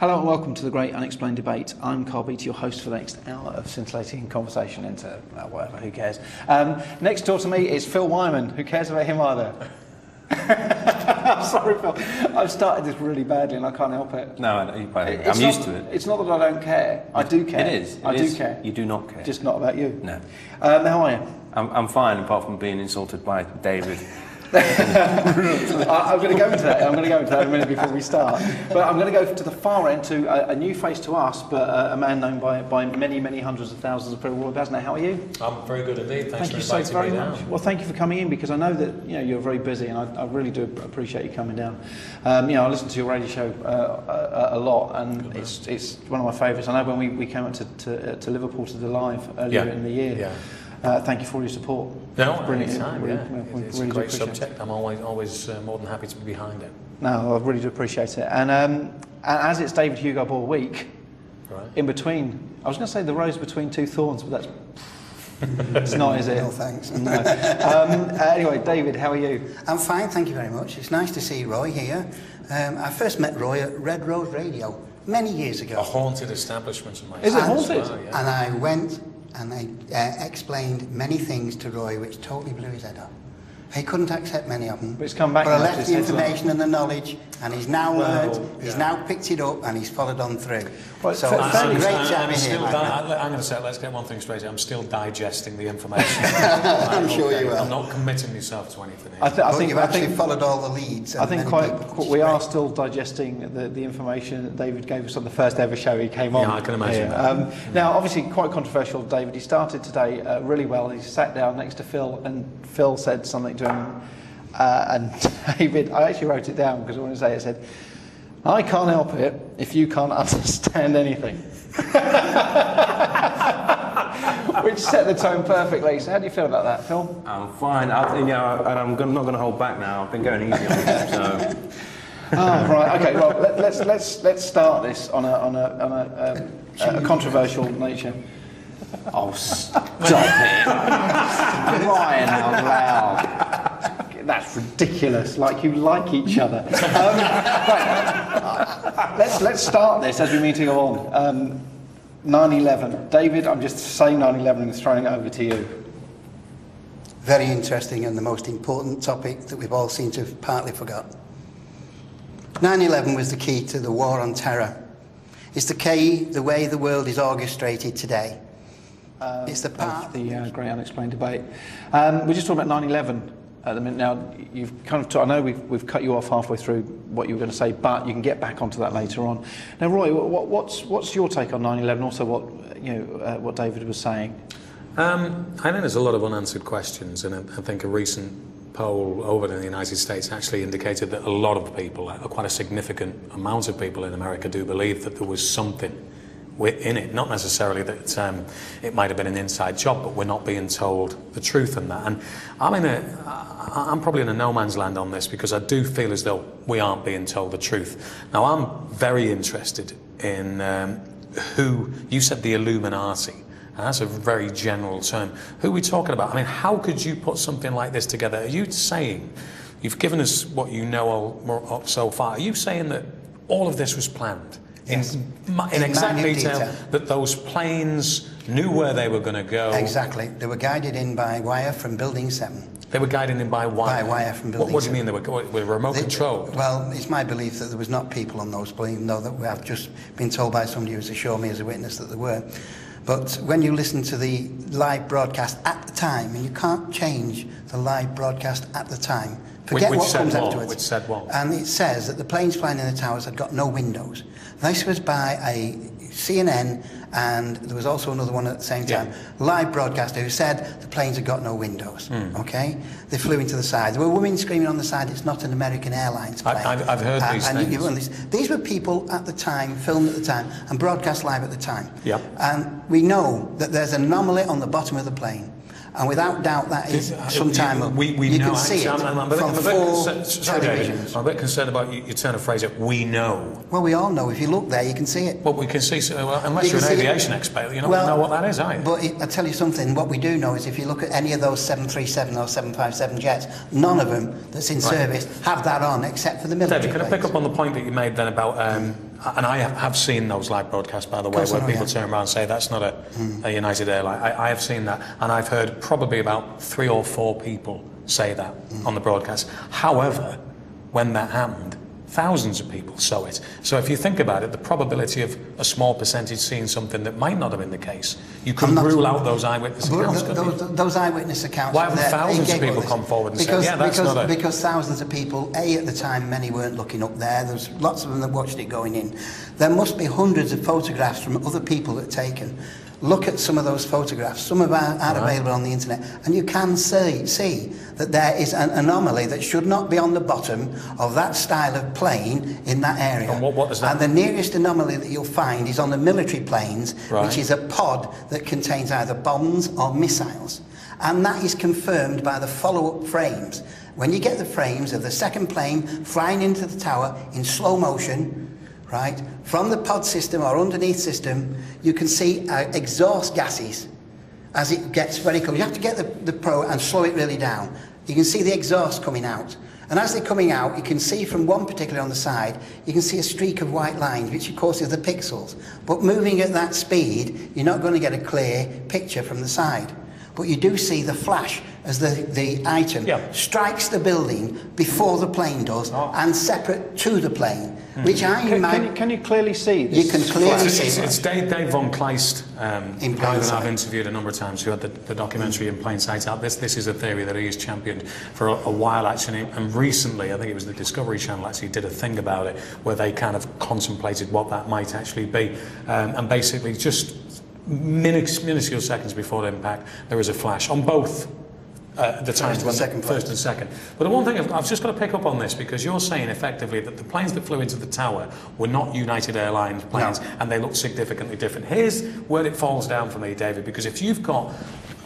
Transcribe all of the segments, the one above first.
Hello and welcome to the Great Unexplained Debate. I'm Carl Beattie, your host for the next hour of scintillating conversation into whatever, who cares. Next door to me is Phil Wyman. Who cares about him either? I'm sorry, Phil. I've started this really badly and I can't help it. No, I'm used to it. It's not that I don't care. I do care. It is. I do care. You do not care. Just not about you. No. How are you? I'm fine, apart from being insulted by David. I'm going to go into that. In a minute before we start. But I'm going to go to the far end to a new face to us, but a man known by many, many hundreds of thousands of people. Roy Basnett, how are you? I'm very good indeed. Thanks for inviting so very me much. down. Well, thank you for coming in because I know that you're very busy, and I really do appreciate you coming down. I listen to your radio show a lot, and it's one of my favourites. I know when we came up to Liverpool to the live earlier in the year. Yeah. Thank you for all your support. No, brilliant. anytime, it's really a great subject. I'm always more than happy to be behind it. No, I really do appreciate it. And as it's David Hugo Ball week, right. In between, I was going to say the rose between two thorns, but it's not, is it? No, thanks. No. Anyway, David, how are you? I'm fine, thank you very much. It's nice to see Roy here. I first met Roy at Red Rose Radio many years ago. A haunted establishment in my Is it haunted? well, yeah. And I went and I explained many things to Roy which totally blew his head up. He couldn't accept many of them. But it's come back. But I left the information and the knowledge, and he's now learned, he's now picked it up, and he's followed on through. Well, so it's a great time here. I'm going to say, let's get one thing straight. I'm still digesting the information. I'm sure you will. I'm not committing myself to anything. I think you've actually followed all the leads. I think we are still digesting the information that David gave us on the first ever show he came on. Yeah, I can imagine. Now, obviously, quite controversial, David. He started today really well. He sat down next to Phil, and Phil said something to him. And David, I actually wrote it down because I want to say it said, "I can't help it if you can't understand anything," which set the tone perfectly. So, how do you feel about that, Phil? I'm fine. And I'm not going to hold back now. I've been going easy on it, so. Oh, right. Okay. Well, let's start this on a controversial nature. Oh, stop it! Crying out loud. That's ridiculous. Like you like each other. Right. Let's start this as we mean to go on. 9/11. David, I'm just saying 9/11 and throwing it over to you. Very interesting and the most important topic that we've all seemed to have partly forgot. 9/11 was the key to the war on terror. It's the way the world is orchestrated today. It's the part of the Great Unexplained Debate. We're just talking about 9/11 at the minute. Now, you've kind of I know we've cut you off halfway through what you were going to say, but you can get back onto that later on. Now, Roy, what's your take on 9/11? Also, what David was saying. I think there's a lot of unanswered questions, and I think a recent poll over in the United States actually indicated that a lot of people, quite a significant amount of people in America, do believe that there was something in it, not necessarily that it might have been an inside job, but we're not being told the truth in that. And I'm probably in a no man's land on this because I do feel as though we aren't being told the truth. Now, I'm very interested in who you said the Illuminati. And that's a very general term. Who are we talking about? I mean, how could you put something like this together? Are you saying, you've given us what you know so far, are you saying that all of this was planned? Yes. In exact detail, that those planes knew where they were going to go? Exactly. They were guided in by wire from Building 7. They were guided in by wire? By wire from Building 7. What do you mean they were remote controlled? Well, it's my belief that there was not people on those planes, though that we have just been told by somebody who's assured me as a witness that there were. But when you listen to the live broadcast at the time, and you can't change the live broadcast at the time, forget what comes afterwards. Which said what? And it says that the planes flying in the towers had got no windows. This was by a CNN, and there was also another one at the same time, live broadcaster who said the planes had got no windows. Okay, they flew into the side. There were women screaming on the side, "It's not an American Airlines plane." I've heard these things. These were people at the time, filmed at the time, and broadcast live at the time. Yep. And we know that there's an anomaly on the bottom of the plane. And without doubt, that is sometime we you know, can see it from 4 televisions. I'm a bit concerned about your turn of phrase. We know. Well, we all know. If you look there, you can see it. Well, we can see. Unless you're an aviation expert, you don't know what that is, are you? But I tell you something. What we do know is, if you look at any of those 737 or 757 jets, none of them that's in service have that on, except for the military. David, can I pick up on the point that you made then about and I have seen those live broadcasts, by the way, where people turn around and say that's not a United Airline. I have seen that, and I've heard probably about 3 or 4 people say that on the broadcast. However, when that happened, thousands of people saw it. So if you think about it, the probability of a small percentage seeing something that might not have been the case, you can rule out those eyewitness accounts. Those eyewitness accounts. Why haven't thousands of people come forward and said, yeah, that's not it? Because thousands of people, at the time, many weren't looking up there. There's lots of them that watched it going in. There must be hundreds of photographs from other people that are taken. Look at some of those photographs. Some of them are available on the internet, and you can see that there is an anomaly that should not be on the bottom of that style of plane in that area. And what does that mean? And the nearest anomaly that you'll find is on the military planes, which is a pod that contains either bombs or missiles. And that is confirmed by the follow-up frames. When you get the frames of the second plane flying into the tower in slow motion, right, from the pod system or underneath system, you can see exhaust gases as it gets very close. You have to get the Pro and slow it really down. You can see the exhaust coming out. And as they're coming out, you can see from one particularly on the side, you can see a streak of white lines, which of course is the pixels. But moving at that speed, you're not going to get a clear picture from the side. But you do see the flash as the item strikes the building before the plane does and separate to the plane. Which can you clearly see this? You can clearly see it's Dave von Kleist, guy that I've interviewed a number of times, who had the documentary In Plain Sight out. This is a theory that he has championed for a while, actually, and recently, I think it was the Discovery Channel actually did a thing about it where they kind of contemplated what that might actually be, and basically just minuscule seconds before the impact, there is a flash on both the times when first and second. But the one thing I've just got to pick up on this, because you're saying effectively that the planes that flew into the tower were not United Airlines planes, and they look significantly different. Here's where it falls down for me, David, because if you've got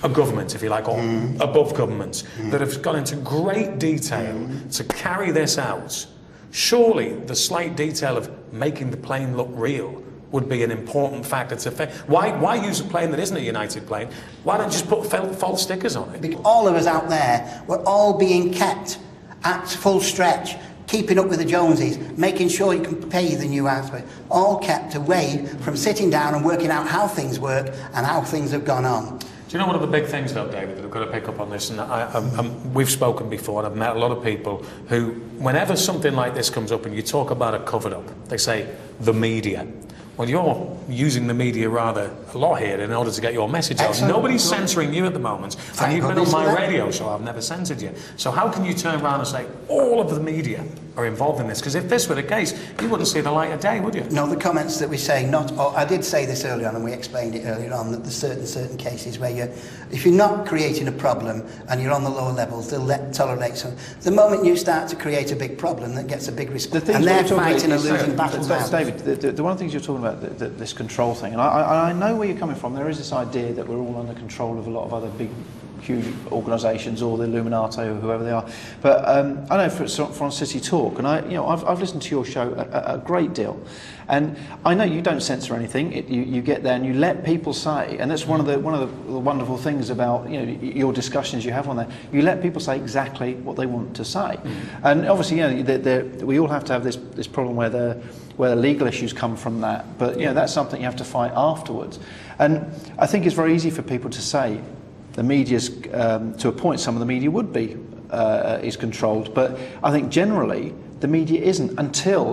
a government, if you like, or above governments, that have gone into great detail to carry this out, surely the slight detail of making the plane look real would be an important factor to why use a plane that isn't a United plane? Why don't you just put false stickers on it? Because all of us out there were all being kept at full stretch, keeping up with the Joneses, making sure you can pay the new outfit, all kept away from sitting down and working out how things work and how things have gone on. Do you know one of the big things, though, David, that I've got to pick up on this? And we've spoken before, and I've met a lot of people who, whenever something like this comes up and you talk about a covered-up, they say, the media. Well, you're using the media rather a lot here in order to get your message out. Nobody's censoring you at the moment, and you've been on my radio show, I've never censored you. So how can you turn around and say all of the media are involved in this? Because if this were the case, you wouldn't see the light of day, would you? No, the comments that we say, I did say this earlier on, and we explained it earlier on, that there's certain cases where if you're not creating a problem and you're on the lower levels, they'll tolerate some. The moment you start to create a big problem that gets a big response, and they're fighting a losing battle now. David, the one of the things you're talking about, this control thing, and I know where you're coming from. There is this idea that we're all under control of a lot of other big, huge organisations, or the Illuminati, or whoever they are. But I know from City Talk, and I've listened to your show a great deal, and I know you don't censor anything. You get there and you let people say, and that's one of the wonderful things about your discussions you have on there. You let people say exactly what they want to say, and obviously we all have to have this problem where the legal issues come from that. But that's something you have to fight afterwards. And I think it's very easy for people to say the media's, to a point, some of the media would be is controlled. But I think generally the media isn't, until